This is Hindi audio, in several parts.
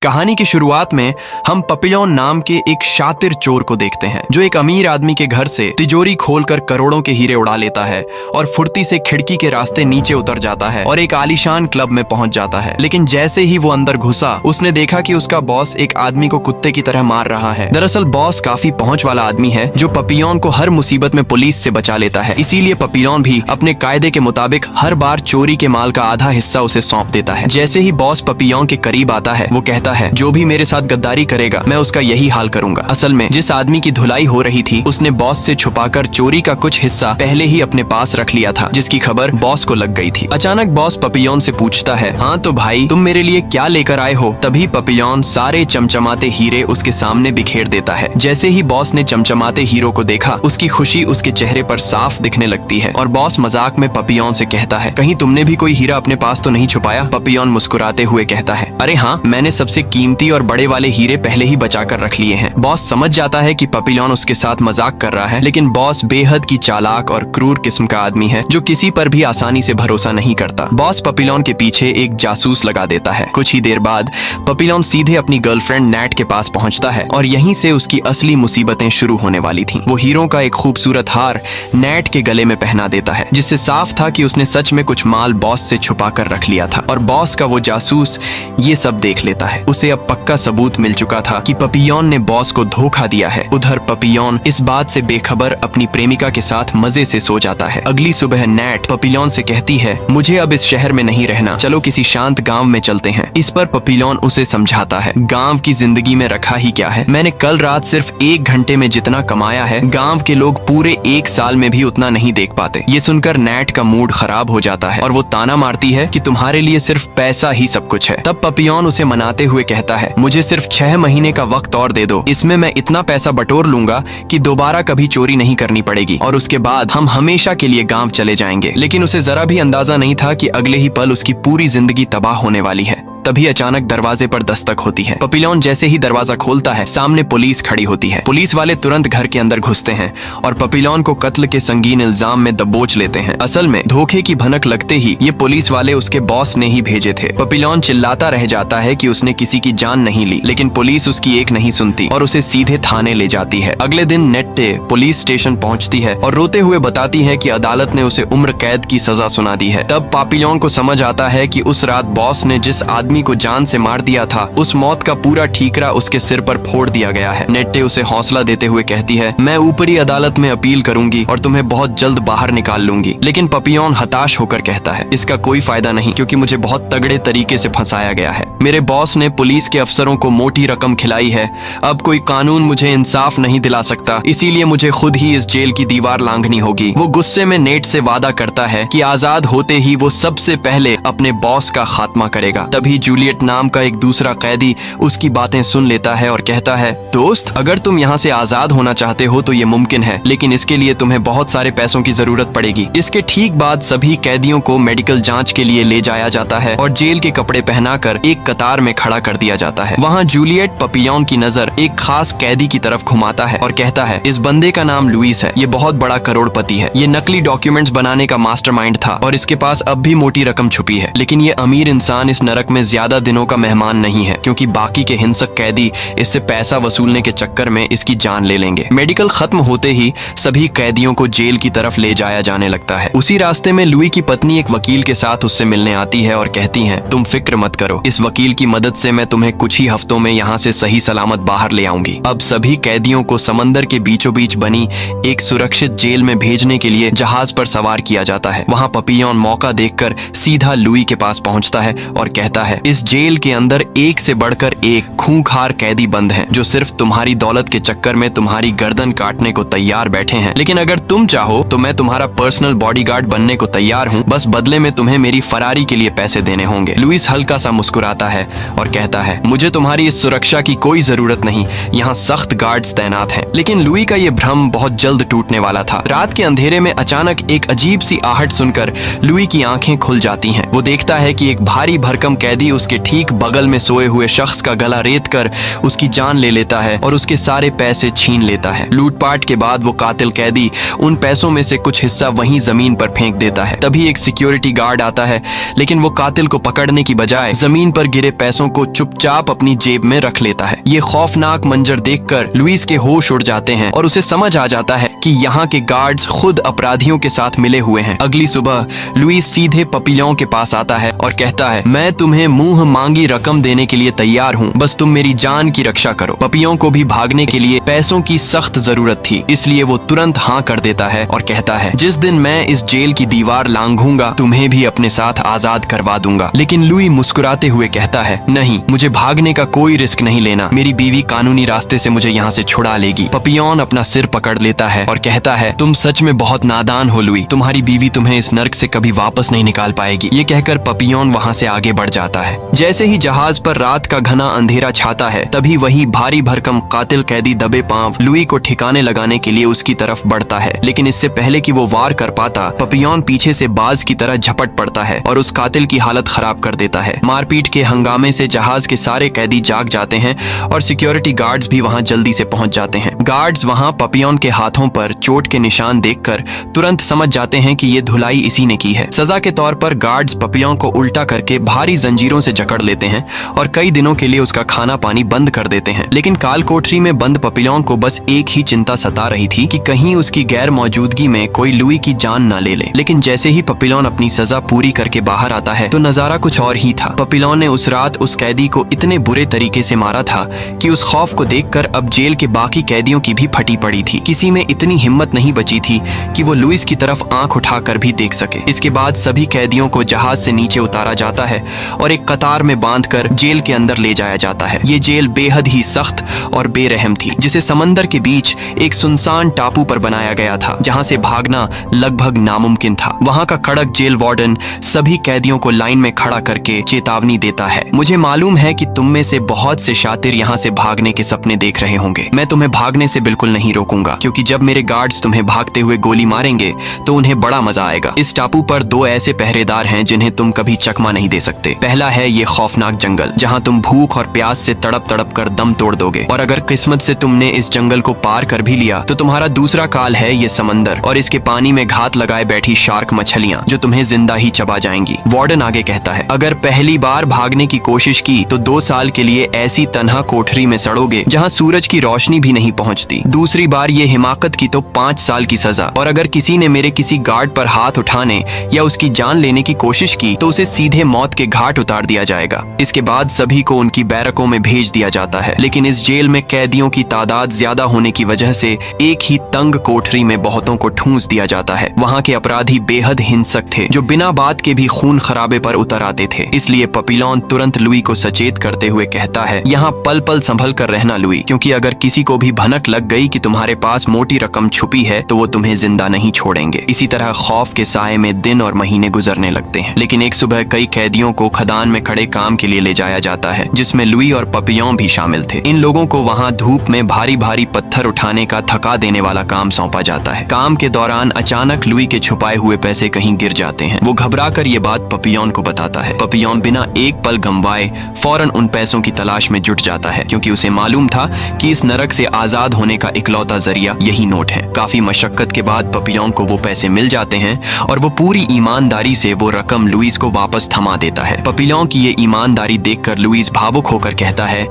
कहानी की शुरुआत में हम पपिलॉन नाम के एक शातिर चोर को देखते हैं जो एक अमीर आदमी के घर से तिजोरी खोलकर करोड़ों के हीरे उड़ा लेता है और फुर्ती से खिड़की के रास्ते नीचे उतर जाता है और एक आलीशान क्लब में पहुंच जाता है। लेकिन जैसे ही वो अंदर घुसा उसने देखा कि उसका बॉस एक आदमी को कुत्ते की तरह मार रहा है। दरअसल बॉस काफी पहुंच वाला आदमी है जो पपिलॉन को हर मुसीबत में पुलिस से बचा लेता है। इसीलिए पपिलॉन भी अपने कायदे के मुताबिक हर बार चोरी के माल का आधा हिस्सा उसे सौंप देता है। जैसे ही बॉस पपिलॉन के करीब आता है वो कहता है, जो भी मेरे साथ गद्दारी करेगा मैं उसका यही हाल करूंगा। असल में जिस आदमी की धुलाई हो रही थी उसने बॉस से छुपाकर चोरी का कुछ हिस्सा पहले ही अपने पास रख लिया था, जिसकी खबर बॉस को लग गई थी। अचानक बॉस पपिलॉन से पूछता है, हाँ तो भाई तुम मेरे लिए क्या लेकर आए हो? तभी पपिलॉन सारे चमचमाते हीरे उसके सामने बिखेर देता है। जैसे ही बॉस ने चमचमाते हीरो को देखा उसकी खुशी उसके चेहरे पर साफ दिखने लगती है और बॉस मजाक में पपिलॉन से कहता है, कहीं तुमने भी कोई हीरा अपने पास तो नहीं छुपाया? पपिलॉन मुस्कुराते हुए कहता है, अरे हाँ, मैंने सबसे कीमती और बड़े वाले हीरे पहले ही बचा कर रख लिए हैं। बॉस समझ जाता है कि पपिलॉन उसके साथ मजाक कर रहा है, लेकिन बॉस बेहद की चालाक और क्रूर किस्म का आदमी है जो किसी पर भी आसानी से भरोसा नहीं करता। बॉस पपिलॉन के पीछे एक जासूस लगा देता है। कुछ ही देर बाद पपिलॉन सीधे अपनी गर्लफ्रेंड नैट के पास पहुंचता है और यहीं से उसकी असली मुसीबतें शुरू होने वाली थीं। वो हीरो का एक खूबसूरत हार नैट के गले में पहना देता है, जिससे साफ था कि उसने सच में कुछ माल बॉस से छुपा कर रख लिया था और बॉस का वो जासूस ये सब देख लेता है। उसे अब पक्का सबूत मिल चुका था कि पपिलॉन ने बॉस को धोखा दिया है। उधर पपिलॉन इस बात से बेखबर अपनी प्रेमिका के साथ मजे से सो जाता है। अगली सुबह नैट पपिलॉन से कहती है, मुझे अब इस शहर में नहीं रहना, चलो किसी शांत गांव में चलते हैं। इस पर पपिलॉन उसे समझाता है, गांव की जिंदगी में रखा ही क्या है, मैंने कल रात सिर्फ 1 घंटे में जितना कमाया है गांव के लोग पूरे 1 साल में भी उतना नहीं देख पाते। ये सुनकर नैट का मूड खराब हो जाता है और वो ताना मारती है कि तुम्हारे लिए सिर्फ पैसा ही सब कुछ है। तब पपिलॉन उसे मनाते हुए कहता है, मुझे सिर्फ 6 महीने का वक्त और दे दो, इसमें मैं इतना पैसा बटोर लूंगा कि दोबारा कभी चोरी नहीं करनी पड़ेगी और उसके बाद हम हमेशा के लिए गांव चले जाएंगे। लेकिन उसे जरा भी अंदाजा नहीं था कि अगले ही पल उसकी पूरी जिंदगी तबाह होने वाली है। तभी अचानक दरवाजे पर दस्तक होती है। पपिलॉन जैसे ही दरवाजा खोलता है सामने पुलिस खड़ी होती है। पुलिस वाले तुरंत घर के अंदर घुसते हैं और पपिलॉन को कत्ल के संगीन इल्जाम में दबोच लेते हैं। असल में धोखे की भनक लगते ही ये पुलिस वाले उसके बॉस ने ही भेजे थे। पपिलॉन चिल्लाता रह जाता है कि उसने किसी की जान नहीं ली, लेकिन पुलिस उसकी एक नहीं सुनती और उसे सीधे थाने ले जाती है। अगले दिन नेट्टे पुलिस स्टेशन पहुंचती है और रोते हुए बताती है कि अदालत ने उसे उम्र कैद की सजा सुना दी है। तब पपिलॉन को समझ आता है कि उस रात बॉस ने जिस आदमी को जान से मार दिया था उस मौत का पूरा ठीकरा उसके सिर पर फोड़ दिया गया है। नेट्टे उसे हौसला देते हुए कहती है, मैं ऊपरी अदालत में अपील करूंगी और तुम्हें बहुत जल्द बाहर निकाल लूंगी। लेकिन पपिलॉन हताश होकर कहता है, इसका कोई फायदा नहीं, क्योंकि मुझे बहुत तगड़े तरीके से फंसाया गया है। मेरे बॉस ने पुलिस के अफसरों को मोटी रकम खिलाई है। अब कोई कानून मुझे इंसाफ नहीं दिला सकता, इसीलिए मुझे खुद ही इस जेल की दीवार लांघनी होगी। वो गुस्से में नेट से वादा करता है कि आजाद होते ही वो सबसे पहले अपने बॉस का खात्मा करेगा। तभी जूलियट नाम का एक दूसरा कैदी उसकी बातें सुन लेता है और कहता है, दोस्त, अगर तुम यहाँ से आजाद होना चाहते हो तो ये मुमकिन है, लेकिन इसके लिए तुम्हें बहुत सारे पैसों की जरूरत पड़ेगी। इसके ठीक बाद सभी कैदियों को मेडिकल जांच के लिए ले जाया जाता है और जेल के कपड़े पहनाकर एक कतार में खड़ा कर दिया जाता है। वहाँ जूलियट पपिलॉन की नजर एक खास कैदी की तरफ घुमाता है और कहता है, इस बंदे का नाम लुइस है, ये बहुत बड़ा करोड़पति है, ये नकली डॉक्यूमेंट्स बनाने का मास्टरमाइंड था और इसके पास अब भी मोटी रकम छुपी है। लेकिन ये अमीर इंसान इस नरक में ज्यादा दिनों का मेहमान नहीं है, क्योंकि बाकी के हिंसक कैदी इससे पैसा वसूलने के चक्कर में इसकी जान ले लेंगे। मेडिकल खत्म होते ही सभी कैदियों को जेल की तरफ ले जाया जाने लगता है। उसी रास्ते में लुई की पत्नी एक वकील के साथ उससे मिलने आती है और कहती है, तुम फिक्र मत करो, इस वकील की मदद से मैं तुम्हें कुछ ही हफ्तों में यहाँ से सही सलामत बाहर ले आऊंगी। अब सभी कैदियों को समंदर के बीचों बीच बनी एक सुरक्षित जेल में भेजने के लिए जहाज पर सवार किया जाता है। वहाँ पपिलॉन मौका देखकर सीधा लुई के पास पहुंचता है और कहता है, इस जेल के अंदर एक से बढ़कर एक खूंखार कैदी बंद हैं, जो सिर्फ तुम्हारी दौलत के चक्कर में तुम्हारी गर्दन काटने को तैयार बैठे हैं। लेकिन अगर तुम चाहो तो मैं तुम्हारा पर्सनल बॉडीगार्ड बनने को तैयार हूँ, बस बदले में तुम्हें मेरी फरारी के लिए पैसे देने होंगे। लुइस हल्का सा मुस्कुराता है और कहता है, मुझे तुम्हारी इस सुरक्षा की कोई जरूरत नहीं, यहाँ सख्त गार्ड्स तैनात हैं। लेकिन लुई का ये भ्रम बहुत जल्द टूटने वाला था। रात के अंधेरे में अचानक एक अजीब सी आहट सुनकर लुई की आंखें खुल जाती हैं। वो देखता है कि एक भारी भरकम कैदी तभी उसके ठीक बगल में सोए हुए शख्स का गला रेत कर उसकी जान ले लेता है और उसके सारे पैसे छीन लेता है। लूटपाट के बाद वो कातिल कैदी उन पैसों में से कुछ हिस्सा वहीं जमीन पर फेंक देता है। तभी एक सिक्योरिटी गार्ड आता है, लेकिन वो कातिल को पकड़ने की बजाय जमीन पर गिरे पैसों को चुपचाप अपनी जेब में रख लेता है। ये खौफनाक मंजर देखकर लुइस के होश उड़ जाते हैं और उसे समझ आ जाता है कि यहाँ के गार्ड्स खुद अपराधियों के साथ मिले हुए हैं। अगली सुबह लुइस सीधे पपियों के पास आता है और कहता है, मैं तुम्हें मुंह मांगी रकम देने के लिए तैयार हूँ, बस तुम मेरी जान की रक्षा करो। पपियों को भी भागने के लिए पैसों की सख्त जरूरत थी, इसलिए वो तुरंत हाँ कर देता है और कहता है, जिस दिन मैं इस जेल की दीवार लांघूंगा तुम्हें भी अपने साथ आजाद करवा दूंगा। लेकिन लुई मुस्कुराते हुए कहता है, नहीं, मुझे भागने का कोई रिस्क नहीं लेना, मेरी बीवी कानूनी रास्ते से मुझे यहाँ से छुड़ा लेगी। पपियोन अपना सिर पकड़ लेता है और कहता है, तुम सच में बहुत नादान हो लुई, तुम्हारी बीवी तुम्हें इस नर्क से कभी वापस नहीं निकाल पाएगी। ये कहकर पपियोन वहाँ से आगे बढ़ जाता है। जैसे ही जहाज पर रात का घना अंधेरा छाता है, तभी वही भारी भरकम कातिल कैदी दबे पांव लुई को ठिकाने लगाने के लिए उसकी तरफ बढ़ता है। लेकिन इससे पहले कि वो वार कर पाता, पपियोन पीछे से बाज की तरह झपट पड़ता है और उस कातिल की हालत खराब कर देता है। मारपीट के हंगामे से जहाज के सारे कैदी जाग जाते हैं और सिक्योरिटी गार्ड्स भी वहां जल्दी से पहुंच जाते हैं। गार्ड्स वहां पपियोन के हाथों पर चोट के निशान देखकर तुरंत समझ जाते हैं कि ये धुलाई इसी ने की है। सजा के तौर पर गार्ड्स पपियोन को उल्टा करके भारी जंजीरों से जकड़ लेते हैं और कई दिनों के लिए उसका खाना पानी बंद कर देते हैं। लेकिन काल कोठरी में बंद पपियोन को बस एक ही चिंता सता रही थी कि कहीं उसकी गैर मौजूदगी में कोई लुई की जान ना ले ले। लेकिन जैसे ही पपियोन अपनी सजा पूरी करके बाहर आता है तो नजारा कुछ और ही था। पपियोन ने उस रात उस कैदी को इतने बुरे तरीके से मारा था कि उस खौफ को देखकर अब जेल के बाकी कैदियों की भी फटी पड़ी थी। किसी में इतनी हिम्मत नहीं बची थी कि वो लुइस की तरफ आंख उठाकर भी देख सके। इसके बाद सभी कैदियों को जहाज से नीचे उतारा जाता है और एक कतार में बांधकर जेल के अंदर ले जाया जाता है। ये जेल बेहद ही सख्त और बेरहम थी, जिसे समंदर के बीच एक सुनसान टापू पर बनाया गया था, जहां से भागना लगभग नामुमकिन था। वहां का कड़क जेल वार्डन सभी कैदियों को लाइन में खड़ा करके चेतावनी देता है, मुझे मालूम है कि तुम में से बहुत से शातिर यहाँ से भागने के सपने देख रहे होंगे। मैं तुम्हें भागने से बिल्कुल नहीं रोकूंगा, क्योंकि जब मेरे गार्ड्स तुम्हें भागते हुए गोली मारेंगे तो उन्हें बड़ा मजा आएगा। इस टापू पर दो ऐसे पहरेदार हैं जिन्हें तुम कभी चकमा नहीं दे सकते। पहला है ये खौफनाक जंगल, जहाँ तुम भूख और प्यास से तड़प तड़प कर दम तोड़ दोगे, और अगर किस्मत से तुमने इस जंगल को पार कर भी लिया तो तुम्हारा दूसरा काल है ये समंदर और इसके पानी में घात लगाए बैठी शार्क मछलियां जो तुम्हें जिंदा ही चबा जाएंगी। वार्डन आगे कहता है, अगर पहली बार भागने की कोशिश की तो 2 साल के लिए ऐसी तन्हा कोठरी में सड़ोगे जहाँ सूरज की रोशनी भी नहीं पहुँचती। दूसरी बार ये हिमाकत की तो 5 साल की सजा, और अगर किसी ने मेरे किसी गार्ड पर हाथ उठाने या उसकी जान लेने की कोशिश की तो उसे सीधे मौत के घाट उतार दिया जाएगा। इसके बाद सभी को उनकी बैरकों में भेज दिया जाता है। लेकिन इस जेल में कैदियों की तादाद ज्यादा होने की वजह से एक ही तंग कोठरी में बहुतों को ठूंस दिया जाता है। वहाँ के अपराधी बेहद हिंसक थे, जो बिना बात के भी खून खराबे पर उतर आते थे। इसलिए पपिलोन तुरंत लुई को सचेत करते हुए कहता है, यहाँ पल पल संभल कर रहना लुई, क्योंकि अगर किसी को भी भनक लग गई कि तुम्हारे पास मोटी रकम छुपी है तो वो तुम्हें जिंदा नहीं छोड़ेंगे। इसी तरह खौफ के साए में दिन और महीने गुजरने लगते हैं। लेकिन एक सुबह कई कैदियों को खदान में खड़े काम के लिए ले जाया जाता है, जिसमें लुई और पपियोन भी शामिल थे। इन लोगों को वहाँ धूप में भारी भारी पत्थर उठाने का थका देने वाला काम सौंपा जाता है। काम के दौरान अचानक लुई के छुपाए हुए पैसे कहीं गिर जाते हैं। वो घबराकर ये बात पपियोन को बताता है। पपियोन बिना एक पल गंवाए फौरन उन पैसों की तलाश में जुट जाता है, क्योंकि उसे मालूम था कि इस नरक से आजाद होने का इकलौता जरिया यही नोट है। काफी मशक्कत के बाद पपियोन को वो पैसे मिल जाते हैं और वो पूरी ईमानदारी से वो रकम लुइस को वापस थमा देता है। पपियोन की ये ईमानदारी देखकर लुइस भावुक होकर कहता है,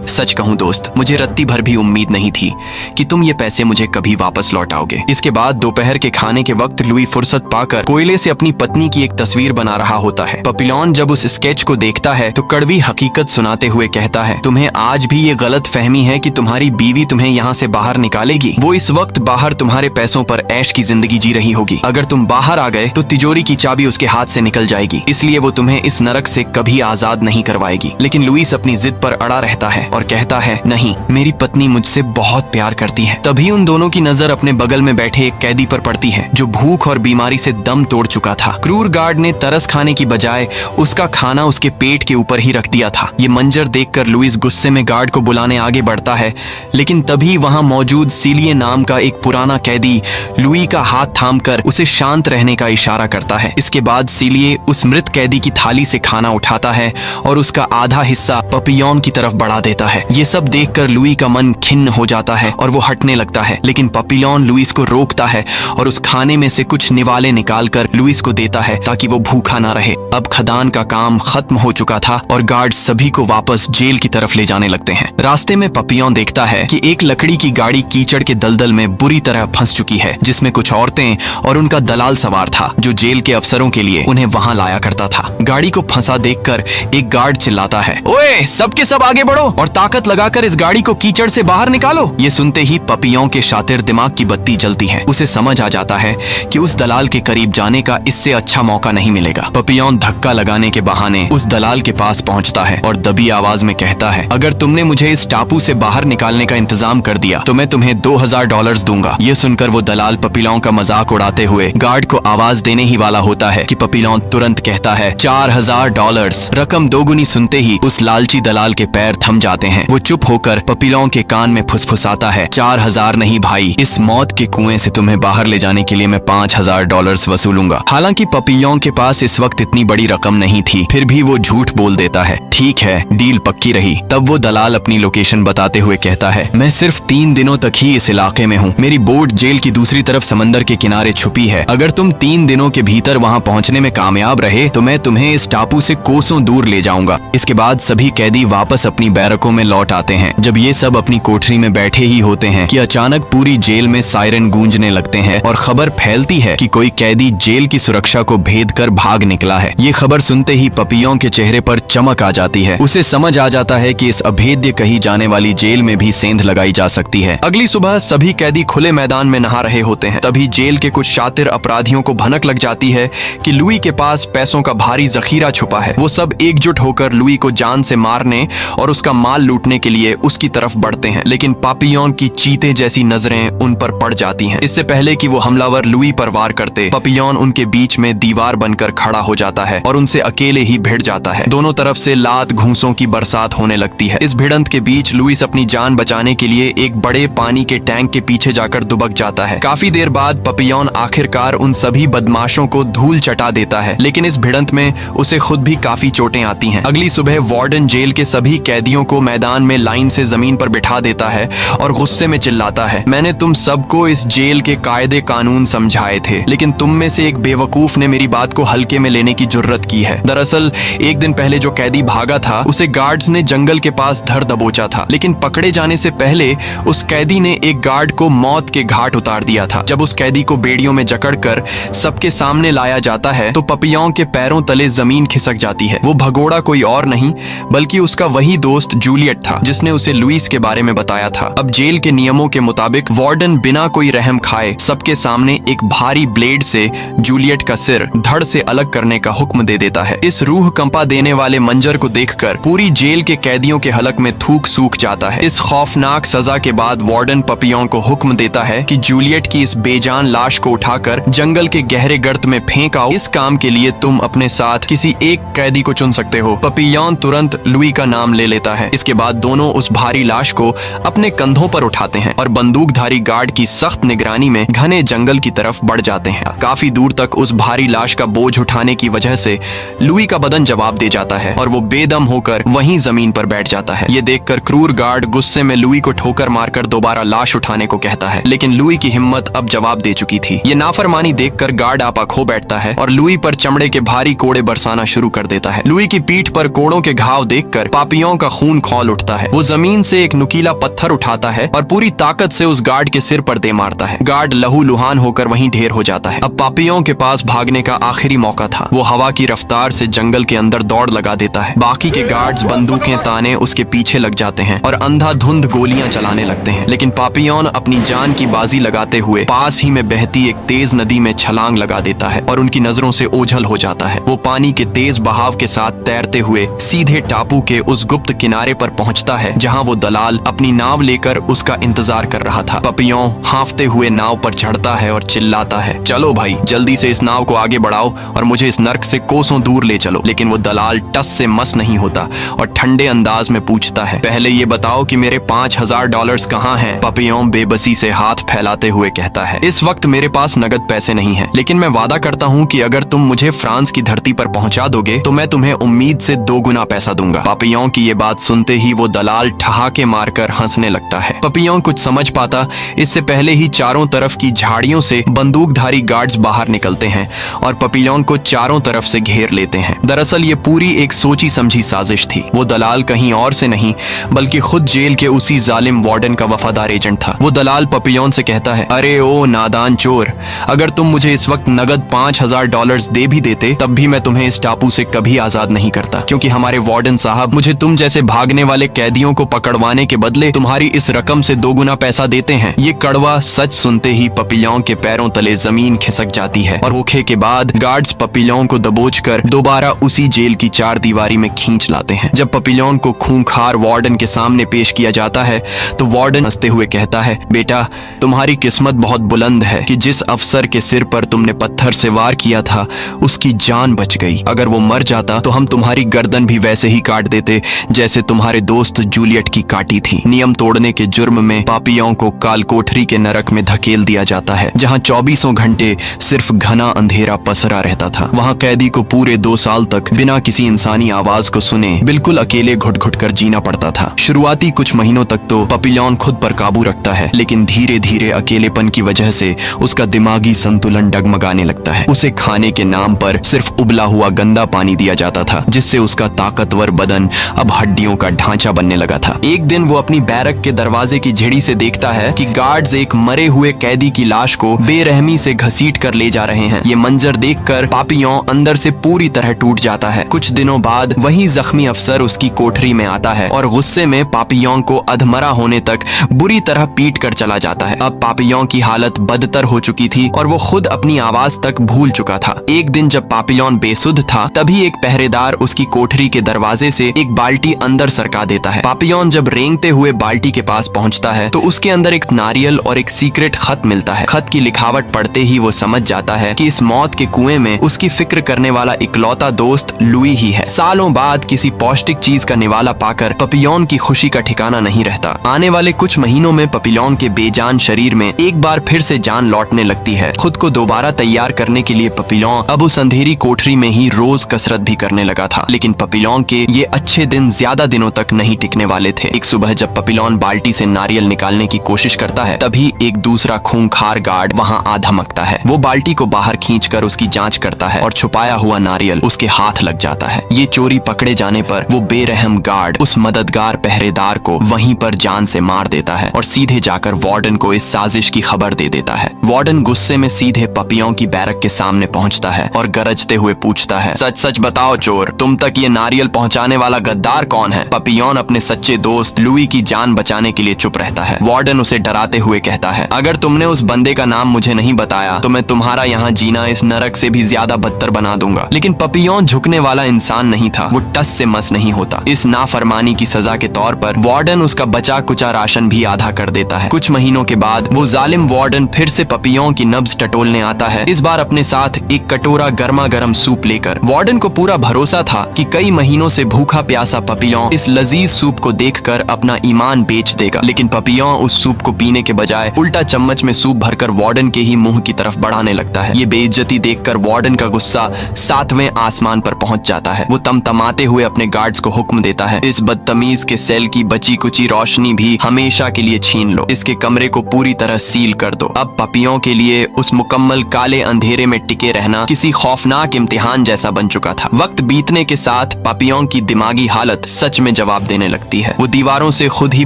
सच कहूं दोस्त, मुझे रत्ती भर भी उम्मीद नहीं थी कि तुम ये पैसे मुझे कभी वापस लौटाओगे। इसके बाद दोपहर के खाने के वक्त लुई फुर्सत पाकर कोयले से अपनी पत्नी की एक तस्वीर बना रहा होता है। पपिलोन जब उस स्केच को देखता है तो कड़वी हकीकत सुनाते हुए कहता है, तुम्हें आज भी ये गलत फहमी है कि तुम्हारी बीवी तुम्हें यहाँ से बाहर निकालेगी। वो इस वक्त बाहर तुम्हारे पैसों पर ऐश की जिंदगी जी रही होगी। अगर तुम बाहर आ गए तो तिजोरी की चाबी उसके हाथ से निकल जाएगी, इसलिए वो तुम्हें इस नरक से कभी आजाद नहीं करवाएगी। लेकिन लुइस अपनी जिद पर अड़ा रहता है और कहता है, नहीं, मेरी पत्नी मुझसे बहुत प्यार करती है। तभी उन दोनों की नजर अपने बगल में बैठे एक कैदी पर पड़ती है जो भूख और बीमारी से दम तोड़ चुका था। क्रूर गार्ड ने तरस खाने की बजाय उसका खाना उसके पेट के ऊपर ही रख दिया था। ये मंजर देखकर लुइस गुस्से में गार्ड को बुलाने आगे बढ़ता है, लेकिन तभी वहां मौजूद सीलिए नाम का एक पुराना कैदी लुई का हाथ थामकर उसे शांत रहने का इशारा करता है। इसके बाद सीलिए उस मृत कैदी की थाली से खाना उठाता है और उसका आधा हिस्सा पपियॉन की तरफ बढ़ा देता है। ये सब देखकर लुई का मन खिन्न हो जाता है और वो हटने लगता है, लेकिन पपियॉन लुइस को रोकता है और उस खाने में से कुछ निवाले निकालकर लुइस को देता है ताकि वो भूखा ना रहे। अब खदान का काम खत्म हो चुका था और गार्ड सभी को वापस जेल की तरफ ले जाने लगते हैं। रास्ते में पपियॉन देखता है कि एक लकड़ी की गाड़ी कीचड़ के दलदल में बुरी तरह फंस चुकी है, जिसमें कुछ औरतें और उनका दलाल सवार था जो जेल के अफसरों के लिए उन्हें वहां लाया करता था। गाड़ी को फंसा देखकर एक गार्ड चिल्लाता है, ओए, सबके सब आगे बढ़ो और ताकत लगाकर इस गाड़ी को कीचड़ से बाहर निकालो। ये सुनते ही पपियॉन के शातिर दिमाग की बत्ती जलती है। उसे समझ आ जाता है कि उस दलाल के करीब जाने का इससे अच्छा मौका नहीं मिलेगा। पपियॉन धक्का लगाने के बहाने उस दलाल के पास पहुंचता है और दबी आवाज में कहता है, अगर तुमने मुझे इस टापू से बाहर निकालने का इंतजाम कर दिया तो मैं तुम्हें $2000 दूंगा। ये सुनकर वो दलाल पपियॉन का मजाक उड़ाते हुए गार्ड को आवाज देने ही वाला होता है कि पपियॉन तुरंत कहता है, $4000। रकम दोगुनी सुनते ही उस लालची दलाल के पैर थम जाते हैं। वो चुप होकर पपियॉन के कान में फुसफुसाता है, 4000 नहीं भाई, इस मौत के कुएं से तुम्हें बाहर ले जाने के लिए मैं $5000 वसूलूंगा। हालांकि पपियॉन के पास इस वक्त इतनी बड़ी रकम नहीं थी, फिर भी वो झूठ बोल देता है। ठीक है, डील पक्की रही। तब वो दलाल अपनी लोकेशन बताते हुए कहता है, मैं सिर्फ 3 दिनों तक ही इस इलाके में हूँ। मेरी बोट जेल की दूसरी तरफ समंदर के किनारे छुपी है। अगर तुम 3 दिनों के भीतर वहाँ पहुँचने में कामयाब रहे तो मैं तुम्हें इस टापू से कोसों दूर ले जाऊंगा। इसके बाद सभी कैदी वापस अपनी बैरकों में लौट आते हैं। जब ये सब अपनी कोठरी में बैठे ही होते हैं कि अचानक पूरी जेल में सायरन गूंजने लगते हैं और खबर फैलती है कि कोई कैदी जेल की सुरक्षा को भेद कर भाग निकला है। ये खबर सुनते ही पपियॉन के चेहरे पर चमक आ जाती है। उसे समझ आ जाता है कि इस अभेद्य कही जाने वाली जेल में भी सेंध लगाई जा सकती है। अगली सुबह सभी कैदी खुले मैदान में नहा रहे होते हैं। तभी जेल के कुछ शातिर अपराधियों को भनक लग जाती है कि लुई के पास पैसों का भारी जखीरा छुपा है। वो सब एकजुट होकर लुई को जान से मारने और उसका माल लूटने के लिए उसकी तरफ बढ़ते हैं, लेकिन पपियॉन की चीते जैसी नजरें उन पर पड़ जाती हैं। इससे पहले कि वो हमलावर लुई पर वार करते, पपियॉन उनके बीच में दीवार बनकर खड़ा हो जाता है और उनसे अकेले ही भिड़ जाता है। दोनों तरफ से लात घूंसों की बरसात होने लगती है। इस भिड़ंत के बीच लुइस अपनी जान बचाने के लिए एक बड़े पानी के टैंक के पीछे जाकर दुबक जाता है। काफी देर बाद पपियॉन आखिरकार उन सभी बदमाशों को धूल चटा देता है, लेकिन इस भिड़ंत में उसे खुद भी काफी चोटें आती हैं। अगली सुबह वार्डन जेल के सभी कैदियों को मैदान में लाइन से जमीन पर बिठा देता है और गुस्से में चिल्लाता है, मैंने तुम सबको इस जेल के कायदे कानून समझाए थे, लेकिन तुम में से एक बेवकूफ ने मेरी बात को हल्के में लेने की जुर्रत की है। दरअसल एक दिन पहले जो कैदी भागा था उसे गार्ड्स ने जंगल के पास धर दबोचा था, लेकिन पकड़े जाने से पहले उस कैदी ने एक गार्ड को मौत के घाट उतार दिया था। जब उस कैदी को बेड़ियों में जकड़कर सबके सामने लाया जाता है तो पपियॉन के पैरों तले जमीन खिसक जाती है। वो भगोड़ा कोई और नहीं बल्कि उसका वही दोस्त जूलियट था जिसने उसे लुइस के बारे में बताया था। अब जेल के नियमों के मुताबिक वार्डन बिना कोई रहम खाए सबके सामने एक भारी ब्लेड से जूलियट का सिर धड़ से अलग करने का हुक्म दे देता है। इस रूह कंपा देने वाले मंजर को देखकर पूरी जेल के कैदियों के हलक में थूक सूख जाता है। इस खौफनाक सजा के बाद वार्डन पपियॉन को हुक्म देता है कि जूलियट की इस बेजान लाश को उठाकर जंगल के गहरे गर्त में फेंक आओ। इस काम के लिए तुम अपने साथ किसी एक कैदी को चुन सकते हो। पपियॉन तुरंत लुई का नाम ले लेता है। इसके बाद दोनों उस भारी लाश को अपने कंधों पर उठाते हैं और बंदूकधारी गार्ड की सख्त निगरानी में घने जंगल की तरफ बढ़ जाते हैं। काफी दूर तक उस भारी लाश का बोझ उठाने की वजह से लुई का बदन जवाब दे जाता है और वो बेदम होकर वहीं जमीन पर बैठ जाता है। ये देखकर क्रूर गार्ड गुस्से में लुई को ठोकर मारकर दोबारा लाश उठाने को कहता है, लेकिन लुई की हिम्मत अब जवाब दे चुकी थी। ये नाफरमानी देखकर गार्ड आपा खो बैठता है और लुई पर चमड़े के भारी कोड़े बरसाना शुरू कर देता है। लुई की पीठ पर कोड़ों के घाव देखकर पपियॉन का खून खौल उठता है। वो जमीन से एक नुकीला पत्थर उठाता है और पूरी ताकत से उस गार्ड के सिर पर दे मारता है। गार्ड लहूलुहान होकर वहीं ढेर हो जाता है। अब पपियॉन के पास भागने का आखिरी मौका था। वो हवा की रफ्तार से जंगल के अंदर दौड़ लगा देता है। बाकी के गार्ड्स बंदूकें ताने उसके पीछे लग जाते हैं और अंधाधुंध गोलियां चलाने लगते हैं, लेकिन पपियॉन अपनी जान की बाजी लगाते हुए पास ही में बहती एक तेज नदी में छलांग लगा देता है और उनकी नजरों से ओझल हो जाता है। वो पानी के तेज बहाव के साथ तैरते हुए सीधे टापू के उस गुप्त किनारे पर पहुंचता है जहां वो दलाल अपनी नाव लेकर उसका इंतजार कर रहा था। पपियों हांफते हुए नाव पर चढ़ता है और चिल्लाता है, चलो भाई जल्दी से इस नाव को आगे बढ़ाओ और मुझे इस नर्क से कोसों दूर ले चलो। लेकिन वो दलाल टस से मस नहीं होता और ठंडे अंदाज में पूछता है, पहले ये बताओ कि मेरे $5000 कहाँ हैं? पपियों बेबसी से हाथ फैलाते हुए कहता है, इस वक्त मेरे पास नगद पैसे नहीं है, लेकिन मैं वादा करता हूँ कि अगर तुम मुझे फ्रांस की धरती पर पहुंचा दोगे तो मैं तुम्हें उम्मीद से 2 गुना पैसा दूंगा। पपियों की ये बात सुनते ही वो दलाल ठहाके मारकर हंसने लगता है। पपियों कुछ समझ पाता इससे पहले ही चारों तरफ की झाड़ियों से बंदूकधारी गार्ड्स बाहर निकलते हैं और पपियों को चारों तरफ से घेर लेते हैं। दरअसल ये पूरी एक सोची समझी साजिश थी। वो दलाल कहीं और से नहीं बल्कि खुद जेल के उसी जालिम वार्डन का वफादार एजेंट था। वो दलाल पपियों से कहता है, अरे ओ नादान चोर, अगर तुम मुझे इस वक्त नगद $5000 दे भी देते तब भी मैं तुम्हें इस टापू से कभी आजाद नहीं करता, क्योंकि हमारे वार्डन साहब मुझे तुम जैसे भागने वाले कैदियों को पकड़वाने के बदले तुम्हारी इस रकम से 2 गुना पैसा देते हैं। ये कड़वा सच सुनते ही पपियों के पैरों तले जमीन खिसक जाती है और धोखे के बाद गार्ड्स पपियों को दबोचकर दोबारा उसी जेल की 4 दीवारी में खींच लाते हैं। जब पपियों को खूंखार वार्डन के सामने पेश किया जाता है तो वार्डन हंसते हुए कहता है, बेटा तुम्हारी किस्मत बहुत बुलंद है कि जिस अफसर के सिर पर तुमने पत्थर से वार किया था उसकी जान बच गई। अगर वो मर जाता तो हम तुम्हारी गर्दन भी वैसे ही काट देते जैसे तुम्हारे दोस्त जूलियट की काटी थी। नियम तोड़ने के जुर्म में पापियों को काल कोठरी के नरक में धकेल दिया जाता है, जहां 24 घंटे सिर्फ घना अंधेरा पसरा रहता था। वहां कैदी को पूरे 2 साल तक बिना किसी इंसानी आवाज को सुने बिल्कुल अकेले घुट घुट कर जीना पड़ता था। शुरुआती कुछ महीनों तक तो पपियोन खुद पर काबू रखता है, लेकिन धीरे धीरे अकेलेपन की वजह से उसका दिमागी संतुलन डगमगाने लगता है। उसे खाने के नाम पर सिर्फ उबला हुआ गंदा पानी दिया जाता था, जिससे उसका ताकतवर बदन अब हड्डियों का ढांचा बनने लगा था। एक दिन वो अपनी बैरक के दरवाजे की झिड़ी से देखता है कि गार्ड्स एक मरे हुए कैदी की लाश को बेरहमी से घसीट कर ले जा रहे हैं। ये मंजर देखकर पापियों अंदर से पूरी तरह टूट जाता है। कुछ दिनों बाद वही जख्मी अफसर उसकी कोठरी में आता है और गुस्से में पापियों को अधमरा होने तक बुरी तरह पीट कर चला जाता है। अब पापियों की हालत बदतर हो चुकी थी और वो खुद अपनी आवाज तक भूल चुका था। एक दिन जब पापियोन बेसुध था तभी एक पहरेदार उसकी कोठरी के दरवाजे से एक बाल्टी अंदर सरका देता है। पापियोन जब रेंगते हुए बाल्टी के पास पहुंचता है तो उसके अंदर एक नारियल और एक सीक्रेट खत मिलता है। खत की लिखावट पढ़ते ही वो समझ जाता है कि इस मौत के कुएं में उसकी फिक्र करने वाला इकलौता दोस्त लुई ही है। सालों बाद किसी पौष्टिक चीज का निवाला पाकर पपियोन की खुशी का ठिकाना नहीं रहता। आने वाले कुछ महीनों में पपियोन के बेजान शरीर में एक बार फिर से जान लौटने लगती है। खुद को दोबारा तैयार करने के लिए पपियोन अब उस अंधेरी कोठरी में ही रोज कसरत भी करने लगा था। लेकिन पपियोन के ये अच्छे दिन ज्यादा दिनों तक नहीं टिकने वाले थे। एक सुबह जब पपियोन बाल्टी से नारियल निकालने की कोशिश करता है तभी एक दूसरा खूंखार गार्ड वहां आ धमकता है। वो बाल्टी को बाहर खींचकर उसकी जांच करता है और छुपाया हुआ नारियल उसके हाथ लग जाता है। ये चोरी पकड़े जाने पर वो बेरहम गार्ड उस मददगार पहरेदार को वहीं पर जान से मार देता है और सीधे जाकर वार्डन को इस साजिश की खबर दे देता है। वार्डन गुस्से में सीधे पपियों की बैरक के सामने पहुंचता है और गरजते हुए पूछता है, सच सच बताओ चोर, तुम तक ये नारियल पहुंचाने वाला गद्दार कौन है? पपियोन अपने सच्चे दोस्त लुई की जान बचाने के लिए चुप रहता है। वार्डन उसे डराते हुए कहता है, अगर तुमने उस बंदे का नाम मुझे नहीं बताया तो मैं तुम्हारा यहाँ जीना इस नरक से भी ज्यादा बदतर बना दूंगा। लेकिन पपियोन झुकने वाला इंसान नहीं था। वो टस से मस नहीं होता। इस नाफरमानी की सजा के तौर पर वार्डन उसका बचा कुचा राशन भी आधा कर देता है। कुछ महीनों के बाद वो जालिम वार्डन फिर से पपियों की नब्ज टटोलने आता है, इस बार अपने साथ एक कटोरा गर्मा गर्म सूप लेकर। वार्डन को पूरा भरोसा था कि कई महीनों से भूखा प्यासा पपियों इस लजीज सूप को देखकर अपना ईमान बेच देगा। लेकिन पपियों उस सूप को पीने के बजाय उल्टा चम्मच में सूप भरकर वार्डन के ही मुंह की तरफ बढ़ाने लगता है। ये बेइज्जती देखकर वार्डन का गुस्सा 7वें आसमान पर पहुंच जाता है। वो तमतमाते हुए अपने गार्ड्स को हुक्म देता है, इस बदतमीज के सेल की बची कुची रोशनी भी हमेशा के लिए छीन लो। इसके कमरे को पूरी तरह सील कर दो। अब पपियों के लिए उस मुकम्मल काले अंधेरे में टिके रहना किसी खौफनाक इम्तिहान जैसा बन चुका था। वक्त बीतने के साथ पपियों की दिमागी हालत सच में जवाब देने लगती है। वो दीवारों से खुद ही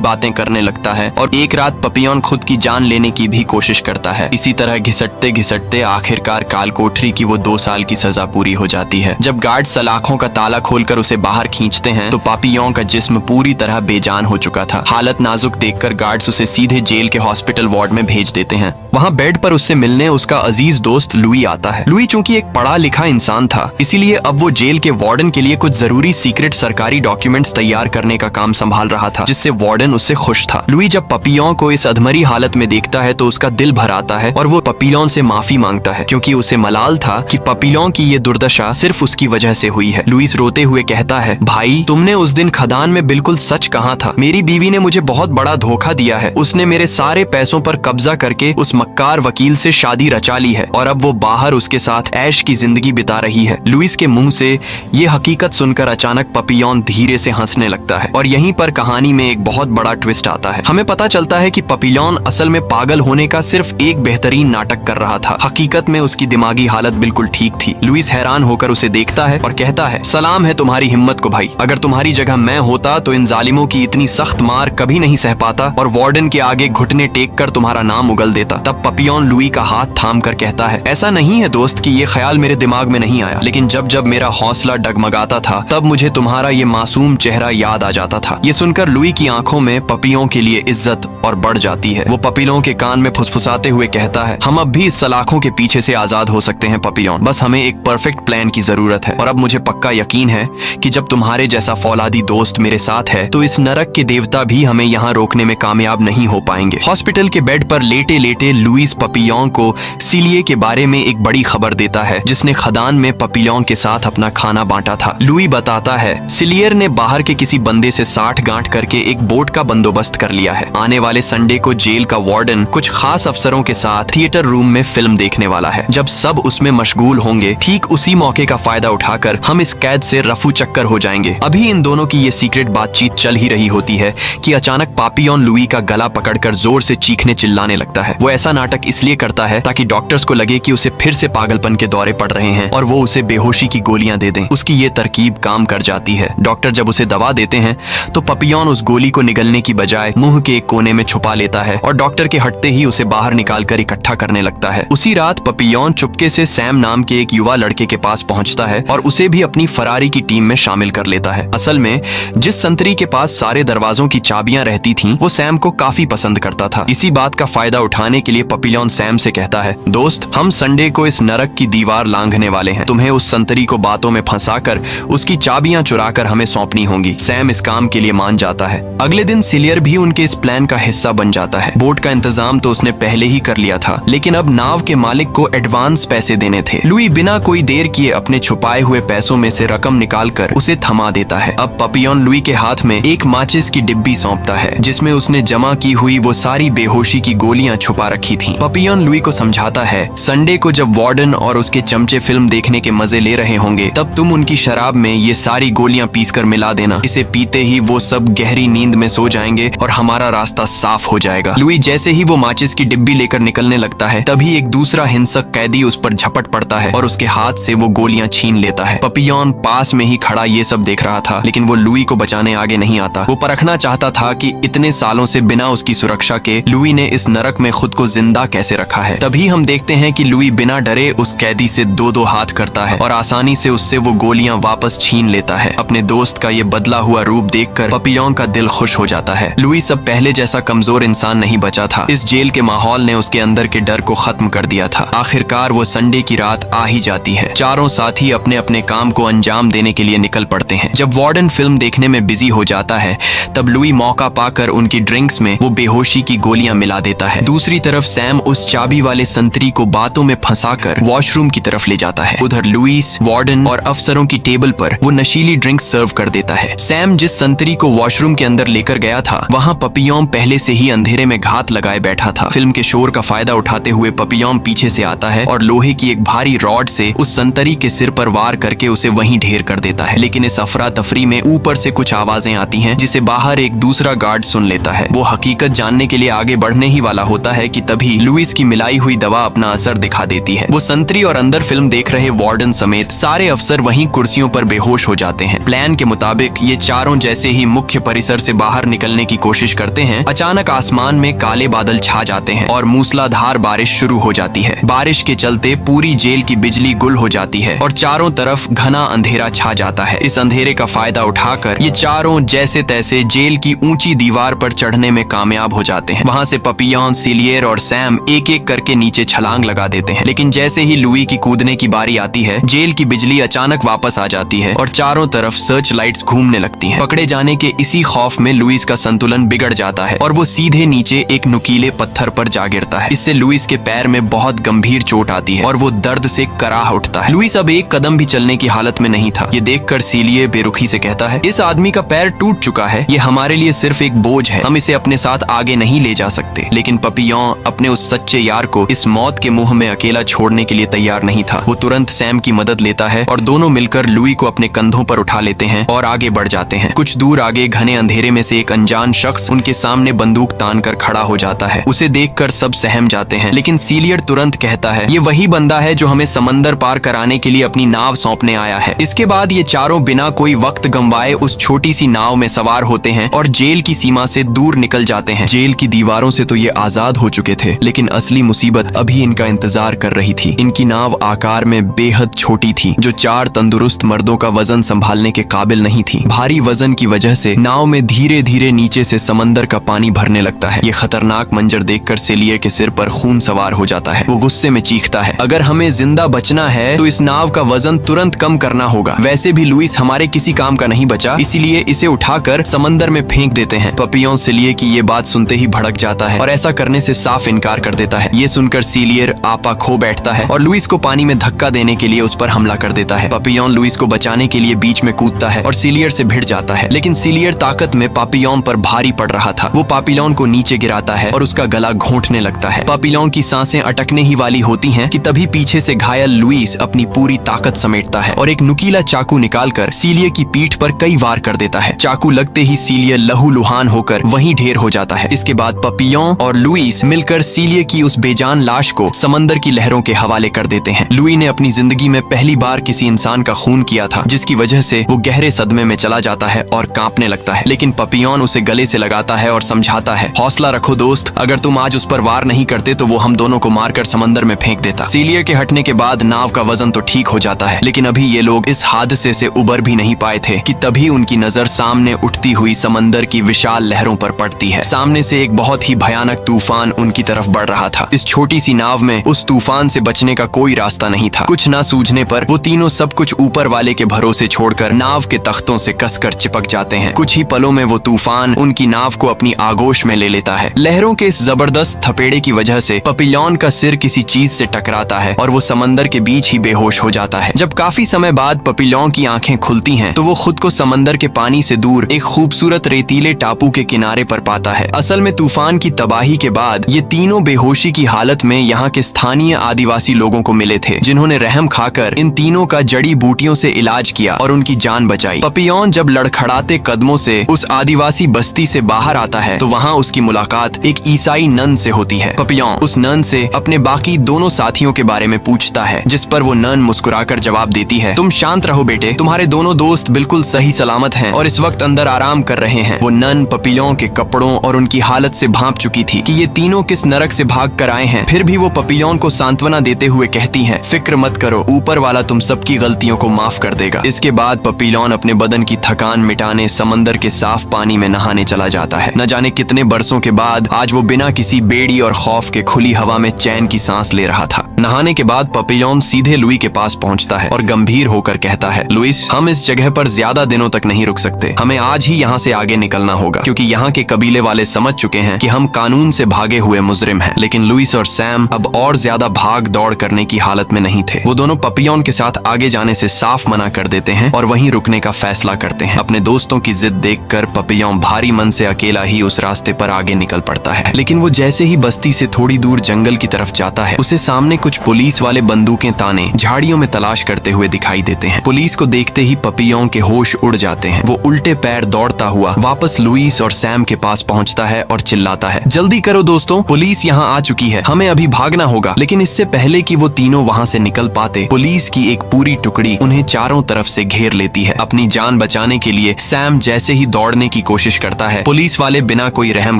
बातें करने लगता है और एक रात पपियों खुद की जान लेने की भी कोशिश करता है। इसी तरह घिसटते घिसटते आखिरकार काल कोठरी की वो 2 साल की सजा पूरी हो जाती है। जब गार्ड सलाखों का ताला खोलकर उसे बाहर खींचते हैं तो पापियों का जिस्म पूरी तरह बेजान हो चुका था। हालत नाजुक देखकर गार्ड्स उसे सीधे जेल के हॉस्पिटल वार्ड में भेज देते हैं। वहाँ बेड पर उससे मिलने उसका अजीज दोस्त लुई आता है। लुई चूंकि एक पढ़ा लिखा इंसान था, इसीलिए अब वो जेल के वार्डन के लिए कुछ जरूरी सीक्रेट सरकारी डॉक्यूमेंट्स तैयार तैयार करने का काम संभाल रहा था, जिससे वार्डन उससे खुश था। लुई जब पपियों को इस अधमरी हालत में देखता है तो उसका दिल भर आता है और वो पपिलोन से माफी मांगता है, क्योंकि उसे मलाल था कि पपिलोन की ये दुर्दशा सिर्फ उसकी वजह से हुई है। लुइस रोते हुए कहता है, भाई तुमने उस दिन खदान में बिल्कुल सच कहा था। मेरी बीवी ने मुझे बहुत बड़ा धोखा दिया है। उसने मेरे सारे पैसों पर कब्जा करके उस मक्कार वकील से शादी रचा ली है और अब वो बाहर उसके साथ ऐश की जिंदगी बिता रही है। लुइस के मुंह से ये हकीकत सुनकर अचानक पपियोन धीरे से हंसने लगता है और यहीं पर कहानी में एक बहुत बड़ा ट्विस्ट आता है। हमें पता चलता है कि पपिलोन असल में पागल होने का सिर्फ एक बेहतरीन नाटक कर रहा था। हकीकत में उसकी दिमागी हालत बिल्कुल ठीक थी। लुइस हैरान होकर उसे देखता है और कहता है, सलाम है तुम्हारी हिम्मत को भाई। अगर तुम्हारी जगह मैं होता तो इन जालिमों की इतनी सख्त मार कभी नहीं सह पाता और वार्डन के आगे घुटने टेक कर तुम्हारा नाम उगल देता। तब पपियोन लुई का हाथ थाम कर कहता है, ऐसा नहीं है दोस्त कि ये ख्याल मेरे दिमाग में नहीं आया, लेकिन जब जब मेरा हौसला डगमगाता था तब मुझे तुम्हारा ये मासूम चेहरा याद आ जाता था। ये सुनकर लुई की आंखों में पपियों के लिए इज्जत और बढ़ जाती है। वो पपिलों के कान में फुसफुसाते हुए कहता है, हम अब भी इस सलाखों के पीछे से आजाद हो सकते हैं पपिलोन, बस हमें एक परफेक्ट प्लान की जरूरत है। और अब मुझे पक्का यकीन है कि जब तुम्हारे जैसा फौलादी दोस्त मेरे साथ है तो इस नरक के देवता भी हमें यहाँ रोकने में कामयाब नहीं हो पाएंगे। हॉस्पिटल के बेड पर लेटे लेटे लुइस पपियों को सिलिए के बारे में एक बड़ी खबर देता है, जिसने खदान में पपियों के साथ अपना खाना बांटा था। लुई बताता है, सिलियर ने बाहर के किसी बंदे से साठ गांठ करके एक बोट का बंदोबस्त कर लिया है। आने वाले संडे को जेल का वार्डन कुछ खास अफसरों के साथ थिएटर रूम में फिल्म देखने वाला है। जब सब उसमें मशगूल होंगे, ठीक उसी मौके का फायदा उठाकर हम इस कैद से रफू चक्कर हो जाएंगे। अभी इन दोनों की ये सीक्रेट बातचीत चल ही रही होती है कि अचानक पापियोन लुई का गला पकड़कर जोर से चीखने चिल्लाने लगता है। वो ऐसा नाटक इसलिए करता है ताकि डॉक्टर्स को लगे कि उसे फिर से पागलपन के दौरे पड़ रहे हैं और वो उसे बेहोशी की गोलियां दे दें। उसकी ये तरकीब काम कर जाती है। डॉक्टर जब उसे दवा देते हैं तो पपियोन उस गोली को निगलने की बजाय मुंह के एक कोने में छुपा लेता है और डॉक्टर के हटते ही उसे बाहर निकालकर इकट्ठा करने लगता है। उसी रात पपियोन चुपके से सैम नाम के एक युवा लड़के के पास पहुंचता है और उसे भी अपनी फरारी की टीम में शामिल कर लेता है। असल में जिस संतरी के पास सारे दरवाजों की चाबियां रहती थीं, वो सैम को काफी पसंद करता था। इसी बात का फायदा उठाने के लिए पपियोन सैम से कहता है, दोस्त हम संडे को इस नरक की दीवार लांघने वाले हैं। तुम्हें उस संतरी को बातों में फंसाकर उसकी चाबियां चुराकर हमें सौंपनी होंगी। सैम इस काम के लिए मान जाता है। अगले दिन सिलियर भी उनके इस प्लान का हिस्सा बन जाता है। बोट का इंतजाम तो उसने पहले ही कर लिया था, लेकिन अब नाव के मालिक को एडवांस पैसे देने थे। लुई बिना कोई देर किए अपने छुपाए हुए पैसों में से रकम निकालकर उसे थमा देता है। अब पपियोन लुई के हाथ में एक माचिस की डिब्बी सौंपता है, जिसमें उसने जमा की हुई वो सारी बेहोशी की गोलियां छुपा रखी थीं। पपियोन लुई को समझाता है, संडे को जब वार्डन और उसके चमचे फिल्म देखने के मजे ले रहे होंगे, तब तुम उनकी शराब में ये सारी गोलियां पीसकर मिला देना। इसे पीते ही वो सब गहरी नींद में सो जाएंगे और हमारा रास्ता साफ हो जाएगा। लुई जैसे ही वो माचिस की डिब्बी लेकर निकलने लगता है, तभी एक दूसरा हिंसक कैदी उस पर झपट पड़ता है और उसके हाथ से वो गोलियां छीन लेता है। पपियोन पास में ही खड़ा ये सब देख रहा था, लेकिन वो लुई को बचाने आगे नहीं आता। वो परखना चाहता था कि इतने सालों से बिना उसकी सुरक्षा के लुई ने इस नरक में खुद को जिंदा कैसे रखा है। तभी हम देखते हैं कि लुई बिना डरे उस कैदी से दो दो हाथ करता है और आसानी से उससे वो गोलियां वापस छीन लेता है। अपने दोस्त का ये बदला हुआ रूप देखकर पपियोन का दिल खुश हो जाता है। लुई सब पहले जैसा कमजोर इंसान नहीं बचा था। इस जेल के माहौल ने उसके अंदर के डर को खत्म कर दिया था। आखिरकार वो संडे की रात आ ही जाती है। चारों साथी अपने अपने काम को अंजाम देने के लिए निकल पड़ते हैं। जब वार्डन फिल्म देखने में बिजी हो जाता है, तब लुई मौका पाकर उनकी ड्रिंक्स में वो बेहोशी की गोलियां मिला देता है। दूसरी तरफ सैम उस चाबी वाले संतरी को बातों में फंसाकर वॉशरूम की तरफ ले जाता है। उधर लुइस, वार्डन और अफसरों की टेबल पर वो नशीली ड्रिंक सर्व कर देता है। सैम जिस संतरी को वॉशरूम के अंदर लेकर गया था, वहाँ पपियोन पहले से ही अंधेरे में घात लगाए बैठा था। फिल्म के शोर का फायदा उठाते हुए पपियोन पीछे से आता है और लोहे की एक भारी रॉड से उस संतरी के सिर पर वार करके उसे वहीं ढेर कर देता है। लेकिन इस अफरा तफरी में ऊपर से कुछ आवाजें आती हैं, जिसे बाहर एक दूसरा गार्ड सुन लेता है। वो हकीकत जानने के लिए आगे बढ़ने ही वाला होता है कि तभी लुइस की मिलाई हुई दवा अपना असर दिखा देती है। वो संतरी और अंदर फिल्म देख रहे वार्डन समेत सारे अफसर वहीं कुर्सियों पर बेहोश हो जाते हैं। प्लान के मुताबिक ये चारों जैसे ही मुख्य परिसर से बाहर निकलने की कोशिश करते हैं, अचानक आसमान में काले बादल छा जाते हैं और मूसलाधार बारिश शुरू हो जाती है। बारिश के चलते पूरी जेल की बिजली गुल हो जाती है और चारों तरफ घना अंधेरा छा जाता है। इस अंधेरे का फायदा उठाकर ये चारों जैसे तैसे जेल की ऊंची दीवार पर चढ़ने में कामयाब हो जाते हैं। वहां से पपियोन, सिलियर और सैम एक एक करके नीचे छलांग लगा देते हैं। लेकिन जैसे ही लुई की कूदने की बारी आती है, जेल की बिजली अचानक वापस आ जाती है और चारों तरफ सर्च लाइट्स घूमने लगती सकती हैं। पकड़े जाने के इसी खौफ में लुइस का संतुलन बिगड़ जाता है और वो सीधे नीचे एक नुकीले पत्थर पर जा गिरता है। इससे लुइस के पैर में बहुत गंभीर चोट आती है और वो दर्द से कराह उठता है। लुइस अब एक कदम भी चलने की हालत में नहीं था। ये देखकर सीलिए बेरुखी से कहता है, इस आदमी का पैर टूट चुका है, ये हमारे लिए सिर्फ एक बोझ है, हम इसे अपने साथ आगे नहीं ले जा सकते। लेकिन पपियॉन अपने उस सच्चे यार को इस मौत के मुंह में अकेला छोड़ने के लिए तैयार नहीं था। वो तुरंत सैम की मदद लेता है और दोनों मिलकर लुई को अपने कंधों पर उठा लेते हैं और आगे बढ़ जाते हैं। कुछ दूर आगे घने अंधेरे में से एक अनजान शख्स उनके सामने बंदूक तान कर खड़ा हो जाता है। उसे देखकर सब सहम जाते हैं, लेकिन सीलियर तुरंत कहता है, ये वही बंदा है जो हमें समंदर पार कराने के लिए अपनी नाव सौंपने आया है। इसके बाद ये चारों बिना कोई वक्त गंवाए उस छोटी सी नाव में सवार होते हैं और जेल की सीमा से दूर निकल जाते हैं। जेल की दीवारों से तो ये आजाद हो चुके थे, लेकिन असली मुसीबत अभी इनका इंतजार कर रही थी। इनकी नाव आकार में बेहद छोटी थी, जो 4 तंदुरुस्त मर्दों का वजन संभालने के काबिल नहीं थी। भारी वजन की वजह से नाव में धीरे धीरे नीचे से समंदर का पानी भरने लगता है। ये खतरनाक मंजर देखकर सेलियर के सिर पर खून सवार हो जाता है। वो गुस्से में चीखता है, अगर हमें जिंदा बचना है तो इस नाव का वजन तुरंत कम करना होगा। वैसे भी लुइस हमारे किसी काम का नहीं बचा, इसीलिए इसे उठाकर समंदर में फेंक देते हैं। पपियॉन सेलियर की ये बात सुनते ही भड़क जाता है और ऐसा करने से साफ इनकार कर देता है। ये सुनकर सीलियर आपा खो बैठता है और लुइस को पानी में धक्का देने के लिए उस पर हमला कर देता है। पपियॉन लुइस को बचाने के लिए बीच में कूदता है और सीलियर से भिड़ जाता है, लेकिन सीलियर ताकत में पापियॉन पर भारी पड़ रहा था। वो पापियॉन को नीचे गिराता है और उसका गला घोंटने लगता है। पापियॉन की सांसें अटकने ही वाली होती हैं कि तभी पीछे से घायल लुइस अपनी पूरी ताकत समेटता है और एक नुकीला चाकू निकालकर सीलियर की पीठ पर कई वार कर देता है। चाकू लगते ही सीलियर लहूलुहान होकर वहीं ढेर हो जाता है। इसके बाद पपियॉन और लुइस मिलकर सीलियर की उस बेजान लाश को समंदर की लहरों के हवाले कर देते हैं। लुई ने अपनी जिंदगी में पहली बार किसी इंसान का खून किया था, जिसकी वजह से वो गहरे सदमे में चला जाता है और कांपने लगता है। लेकिन पपियॉन उसे गले से लगाता है और समझाता है, हौसला रखो दोस्त, अगर तुम आज उस पर वार नहीं करते तो वो हम दोनों को मारकर समंदर में फेंक देता। सीलियर के हटने के बाद नाव का वजन तो ठीक हो जाता है, लेकिन अभी ये लोग इस हादसे से उबर भी नहीं पाए थे कि तभी उनकी नजर सामने उठती हुई समंदर की विशाल लहरों पर पड़ती है। सामने से एक बहुत ही भयानक तूफान उनकी तरफ बढ़ रहा था। इस छोटी सी नाव में उस तूफान से बचने का कोई रास्ता नहीं था। कुछ ना सूझने पर वो तीनों सब कुछ ऊपर वाले के भरोसे छोड़कर नाव के तख्तों से कसकर चिपक जाते हैं। कुछ ही पलों में वो तूफान उनकी नाव को अपनी आगोश में ले लेता है। लहरों के इस जबरदस्त थपेड़े की वजह से पपियॉन का सिर किसी चीज से टकराता है और वो समंदर के बीच ही बेहोश हो जाता है। जब काफी समय बाद पपियॉन की आंखें खुलती हैं, तो वो खुद को समंदर के पानी से दूर एक खूबसूरत रेतीले टापू के किनारे पर पाता है। असल में तूफान की तबाही के बाद ये तीनों बेहोशी की हालत में यहाँ के स्थानीय आदिवासी लोगों को मिले थे, जिन्होंने रहम खाकर इन तीनों का जड़ी बूटियों से इलाज किया और उनकी जान बचाई। पपियॉन जब लड़खड़ाते कदमों से उस आदिवासी बस्ती से बाहर आता है, तो वहाँ उसकी मुलाकात एक ईसाई नन से होती है। पपियॉन उस नन से अपने बाकी दोनों साथियों के बारे में पूछता है, जिस पर वो नन मुस्कुराकर जवाब देती है, तुम शांत रहो बेटे, तुम्हारे दोनों दोस्त बिल्कुल सही सलामत हैं और इस वक्त अंदर आराम कर रहे हैं। वो नन पपियॉन के कपड़ों और उनकी हालत से भांप चुकी थी कि ये तीनों किस नरक से भाग कर आए हैं। फिर भी वो पपियॉन को सांत्वना देते हुए कहती हैं, फिक्र मत करो, ऊपर वाला तुम सबकी गलतियों को माफ कर देगा। इसके बाद पपियॉन अपने बदन की थकान मिटाने समंदर के साफ पानी में नहाने चला जाता है। न जाने कितने बरसों के बाद आज वो बिना किसी बेड़ी और खौफ के खुली हवा में चैन की सांस ले रहा था। नहाने के बाद पपियॉन सीधे लुई के पास पहुंचता है और गंभीर होकर कहता है, लुइस, हम इस जगह पर ज्यादा दिनों तक नहीं रुक सकते, हमें आज ही यहाँ से आगे निकलना होगा, क्योंकि यहाँ के कबीले वाले समझ चुके हैं कि हम कानून से भागे हुए मुजरिम हैं। लेकिन लुइस और सैम अब और ज्यादा भाग दौड़ करने की हालत में नहीं थे। वो दोनों पपियॉन के साथ आगे जाने से साफ मना कर देते हैं और वहीं रुकने का फैसला करते हैं। अपने दोस्तों की जिद देखकर पपियॉन भारी मन से अकेला ही उस रास्ते पर आगे निकल पड़ता है। लेकिन वो जैसे ही बस्ती से थोड़ी दूर जंगल की तरफ जाता है, उसे सामने कुछ पुलिस वाले बंदूकें ताने झाड़ियों में तलाश करते हुए दिखाई देते हैं। पुलिस को देखते ही पपियॉन के होश उड़ जाते हैं। वो उल्टे पैर दौड़ता हुआ वापस लुइस और सैम के पास पहुंचता है और चिल्लाता है, जल्दी करो दोस्तों, पुलिस यहाँ आ चुकी है, हमें अभी भागना होगा। लेकिन इससे पहले कि वो तीनों वहाँ से निकल पाते, पुलिस की एक पूरी टुकड़ी उन्हें चारों तरफ से घेर लेती है। अपनी जान बचाने के लिए सैम जैसे ही दौड़ने की कोशिश करता है, पुलिस वाले बिना कोई रहम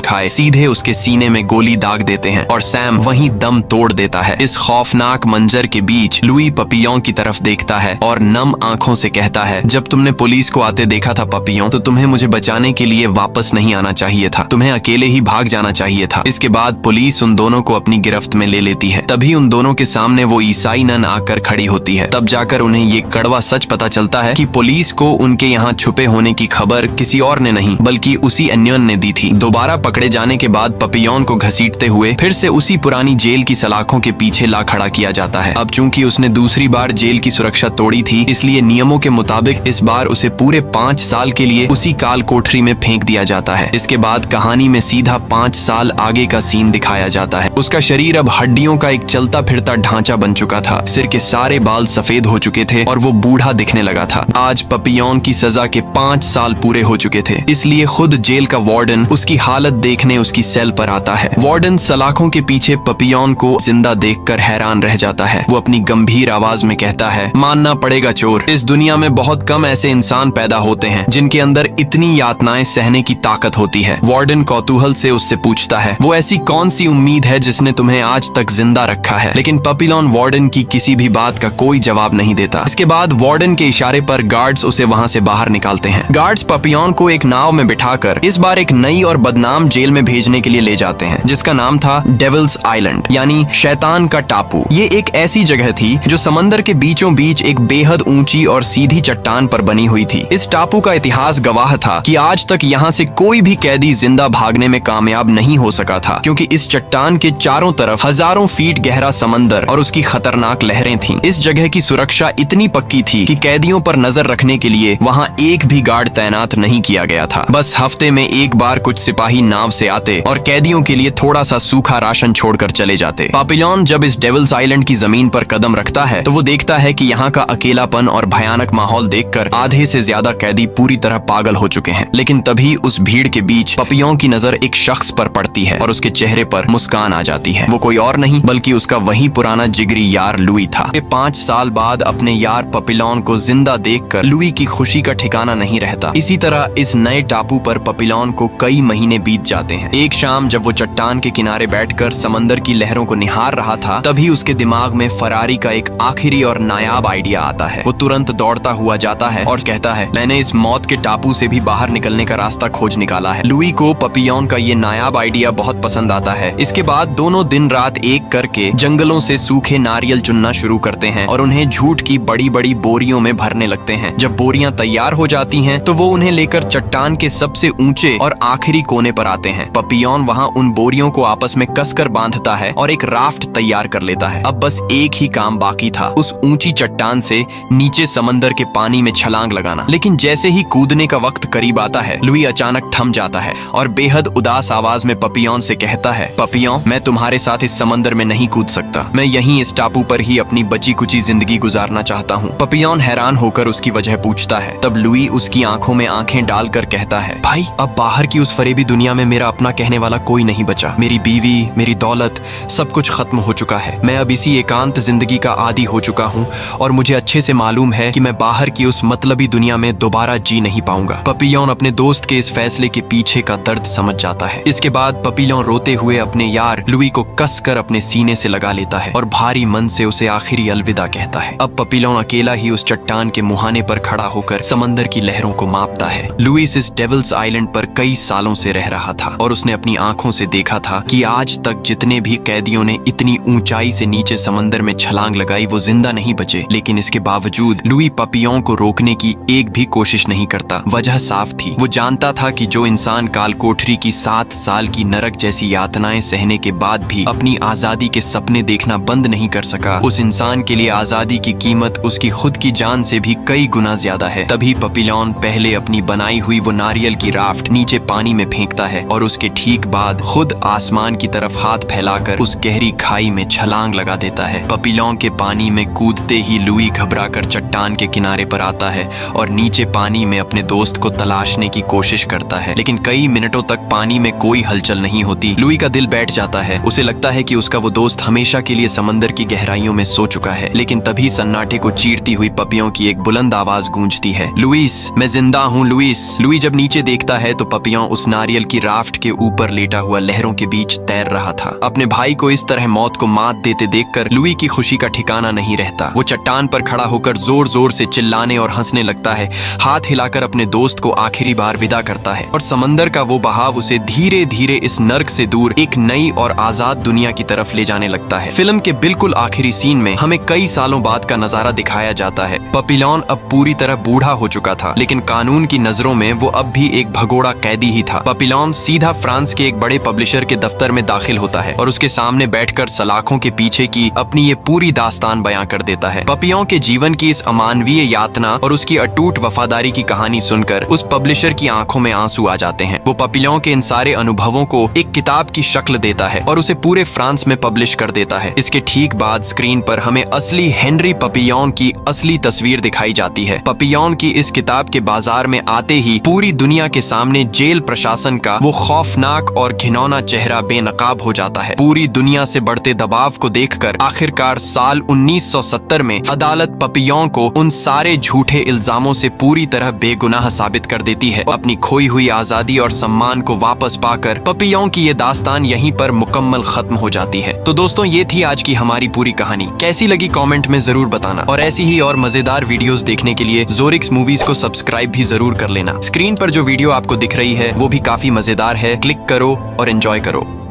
खाए सीधे उसके सीने में गोली दाग देते हैं और सैम वहीं दम तोड़ देता है। इस खौफनाक मंजर के बीच लुई पपियॉन की तरफ देखता है और नम आंखों से कहता है, जब तुमने पुलिस को आते देखा था पपियॉन, तो तुम्हें मुझे बचाने के लिए वापस नहीं आना चाहिए था, तुम्हें अकेले ही भाग जाना चाहिए था। इसके बाद पुलिस उन दोनों को अपनी गिरफ्त में ले लेती है। तभी उन दोनों के सामने वो ईसाई नन आकर खड़ी होती है। तब जाकर उन्हें ये कड़वा सच पता चलता है कि पुलिस को उनके यहाँ छुपे होने की खबर किसी और ने नहीं बल्कि उसी अन्योन ने दी थी। दोबारा पकड़े जाने के बाद पपियॉन को घसीटते हुए फिर से उसी पुरानी जेल की सलाखों के पीछे ला खड़ा किया जाता है। अब चूंकि उसने दूसरी बार जेल की सुरक्षा तोड़ी थी, इसलिए नियमों के मुताबिक इस बार उसे पूरे 5 साल के लिए उसी काल कोठरी में फेंक दिया जाता है। इसके बाद कहानी में सीधा 5 साल आगे का सीन दिखाया जाता है। उसका शरीर अब हड्डियों का एक चलता फिरता ढांचा बन चुका था। सिर के सारे बाल सफेद हो चुके थे और वो बूढ़ा दिखने लगा था। आज पपियॉन की सजा के 5 साल पूरे हो चुके थे, इसलिए खुद जेल का वार्डन उसकी हालत देखने उसकी सेल पर आता है। वार्डन सलाखों के पीछे पपियॉन को जिंदा देखकर हैरान रह जाता है। वो अपनी गंभीर आवाज में कहता है, मानना पड़ेगा चोर, इस दुनिया में बहुत कम ऐसे इंसान पैदा होते हैं जिनके अंदर इतनी यातनाएं सहने की ताकत होती है। वार्डन कौतूहल से उससे पूछता है, वो ऐसी कौन सी उम्मीद है जिसने तुम्हें आज तक जिंदा रखा है? लेकिन पपिलॉन वार्डन की किसी भी बात का कोई जवाब नहीं देता। इसके बाद वार्डन के इशारे पर गार्ड्स उसे वहां से बाहर निकालते हैं। गार्ड्स पपियॉन को एक नाव में बिठाकर इस बार एक नई और बदनाम जेल में भेजने के लिए ले जाते हैं, जिसका नाम था डेविल्स आइलैंड यानी शैतान का टापू। ये एक ऐसी जगह थी जो समंदर के बीचों बीच एक बेहद ऊंची और सीधी चट्टान पर बनी हुई थी। इस टापू का इतिहास गवाह था कि आज तक यहाँ से कोई भी कैदी जिंदा भागने में कामयाब नहीं हो सका था, क्योंकि इस चट्टान के चारों तरफ हजारों फीट गहरा समंदर और उसकी खतरनाक लहरें थीं। इस जगह की सुरक्षा इतनी पक्की थी कि कैदियों पर नजर रखने के लिए वहाँ एक भी गार्ड तैनात नहीं किया गया था। बस हफ्ते में एक बार कुछ सिपाही नाव से आते और कैदियों के लिए थोड़ा सा सूखा राशन छोड़कर चले जाते। पापिलॉन जब इस डेविल्स आइलैंड की जमीन पर कदम रखता है तो वो देखता है कि यहाँ का अकेलापन और भयानक माहौल देखकर आधे से ज्यादा कैदी पूरी तरह पागल हो चुके हैं। लेकिन तभी उस भीड़ के बीच पपियों की नजर एक शख्स पर पड़ती है और उसके चेहरे पर मुस्कान आ जाती है। वो कोई और नहीं बल्कि उसका वही पुराना जिगरी यार लुई था। 5 साल बाद अपने यार पपिलॉन को जिंदा देखकर लुई की खुशी का ठिकाना नहीं रहता। इसी तरह इस नए टापू पर पपिलॉन को कई महीने बीत जाते हैं। एक शाम जब वो चट्टान के किनारे बैठकर समंदर की लहरों को निहार रहा था, तभी उसके दिमाग में फरारी का एक आखिरी और नायाब आइडिया आता है। वो तुरंत दौड़ता हुआ जाता है और कहता है, मैंने इस मौत के टापू से भी बाहर निकलने का रास्ता खोज निकाला है। लुई को पपियॉन का ये नायाब आइडिया बहुत पसंद आता है। इसके बाद दोनों दिन रात एक करके जंगलों से सूखे नारियल चुनना शुरू करते हैं और उन्हें झूठ की बड़ी बड़ी बोरियों में भरने लगते हैं। जब बोरियां तैयार हो जाती हैं, तो वो उन्हें लेकर चट्टान के सबसे ऊंचे और आखिरी कोने पर आते हैं। पपियॉन वहां उन बोरियों को आपस में कसकर बांधता है और एक राफ्ट तैयार कर लेता है। अब बस एक ही काम बाकी था, उस ऊंची चट्टान से नीचे समंदर के पानी में छलांग लगाना। लेकिन जैसे ही कूदने का वक्त करीब आता है, लुई अचानक थम जाता है और बेहद उदास आवाज में पपियॉन से कहता है, पपियॉन, मैं तुम्हारे साथ इस समंदर में नहीं कूद सकता। मैं यहीं इस टापू पर ही अपनी बची कुची जिंदगी गुजारना चाहता हूँ। पपियॉन हैरान होकर उसकी वजह पूछता है। तब लुई उसकी आंखों में आंखें डालकर कहता है, भाई, अब बाहर की उस फरेबी दुनिया में मेरा अपना कहने वाला कोई नहीं बचा। मेरी बीवी, मेरी दौलत, सब कुछ खत्म हो चुका है। मैं अब इसी एकांत जिंदगी का आदी हो चुका हूँ और मुझे अच्छे से मालूम है कि मैं बाहर की उस मतलबी दुनिया में दोबारा जी नहीं पाऊंगा। पपियॉन अपने दोस्त के इस फैसले के पीछे का दर्द समझ जाता है। इसके बाद पपियॉन रोते हुए अपने यार लुई को कसकर अपने सीने से लगा लेता है और भारी मन से उसे आखिरी अलविदा कहता है। अब पपियॉन अकेला ही उस चट्टान के मुहाने पर खड़ा होकर समंदर की लहरों को मापता है। लुइस इस डेविल्स आइलैंड पर कई सालों से रह रहा था और उसने अपनी आंखों से देखा था कि आज तक जितने भी कैदियों ने इतनी ऊंचाई से नीचे समंदर में छलांग लगाई, वो जिंदा नहीं बचे। लेकिन इसके बावजूद लुई पपियॉन को रोकने की एक भी कोशिश नहीं करता। वजह साफ थी, वो जानता था कि जो इंसान काल कोठरी की 7 साल की नरक जैसी यातनाएं सहने के बाद भी अपनी आजादी के सपने देखना बंद नहीं कर सका, उस इंसान के लिए आजादी की कीमत उसकी खुद की जान से भी कई गुना ज्यादा है। तभी पपियॉन पहले अपनी बनाई हुई वो नारियल की राफ्ट नीचे पानी में फेंकता है और उसके ठीक बाद खुद आसमान की तरफ हाथ फैलाकर उस गहरी खाई में छलांग लगा देता है। पपियॉन के पानी में कूदते ही लुई घबराकर चट्टान के किनारे पर आता है और नीचे पानी में अपने दोस्त को तलाशने की कोशिश करता है। लेकिन कई मिनटों तक पानी में कोई हलचल नहीं होती। लुई का दिल बैठ जाता है। उसे लगता है कि उसका वो दोस्त हमेशा के लिए समंदर की गहराइयों में सो चुका है। लेकिन तभी सन्नाटे को चीरती हुई पपियों की एक बुलंद आवाज गूंजती है, लुइस, मैं जिंदा हूँ लुइस। लुई जब नीचे देखता है तो पपियों उस नारियल की राफ्ट के ऊपर लेटा हुआ लहरों के बीच तैर रहा था। अपने भाई को इस तरह मौत को मात देते देखकर लुई की खुशी का ठिकाना नहीं रहता। वो चट्टान पर खड़ा होकर जोर जोर से चिल्लाने और हंसने लगता है, हाथ हिलाकर अपने दोस्त को आखिरी बार विदा करता है और समंदर का वो बहाव उसे धीरे धीरे इस नर्क से दूर एक नई और आजाद दुनिया की तरफ ले जाने लगता है। फिल्म के बिल्कुल आखिरी सीन में हमें कई सालों बाद का नजारा दिखाया जाता है। पपियॉन अब पूरी तरह बूढ़ा हो चुका चुका था, लेकिन कानून की नजरों में वो अब भी एक भगोड़ा कैदी ही था। पपिलॉन सीधा फ्रांस के एक बड़े पब्लिशर के दफ्तर में दाखिल होता है और उसके सामने बैठकर सलाखों के पीछे की अपनी ये पूरी दास्तान बयां कर देता है। पपियों के जीवन की इस अमानवीय यातना और उसकी अटूट वफादारी की कहानी सुनकर उस पब्लिशर की आंखों में आंसू आ जाते हैं। वो पपियों के इन सारे अनुभवों को एक किताब की शक्ल देता है और उसे पूरे फ्रांस में पब्लिश कर देता है। इसके ठीक बाद स्क्रीन पर हमें असली हेनरी पपियोन की असली तस्वीर दिखाई जाती है। पपियोन की इस किताब के बाजार में आते ही पूरी दुनिया के सामने जेल प्रशासन का वो खौफनाक और घिनौना चेहरा बेनकाब हो जाता है। पूरी दुनिया से बढ़ते दबाव को देखकर आखिरकार साल 1970 में अदालत पपियोन को उन सारे झूठे इल्जामों से पूरी तरह बेगुनाह साबित कर देती है। अपनी खोई हुई आजादी और सम्मान को वापस पाकर पपियोन की ये दास्तान यहीं पर मुकम्मल खत्म हो जाती है। तो दोस्तों, ये थी आज की हमारी पूरी कहानी। कैसी लगी कमेंट में जरूर बताना और ऐसी ही और मजेदार वीडियोस देखने के लिए ज़ोरिक्स मूवीज को सब्सक्राइब भी जरूर कर लेना। स्क्रीन पर जो वीडियो आपको दिख रही है वो भी काफी मजेदार है, क्लिक करो और एंजॉय करो।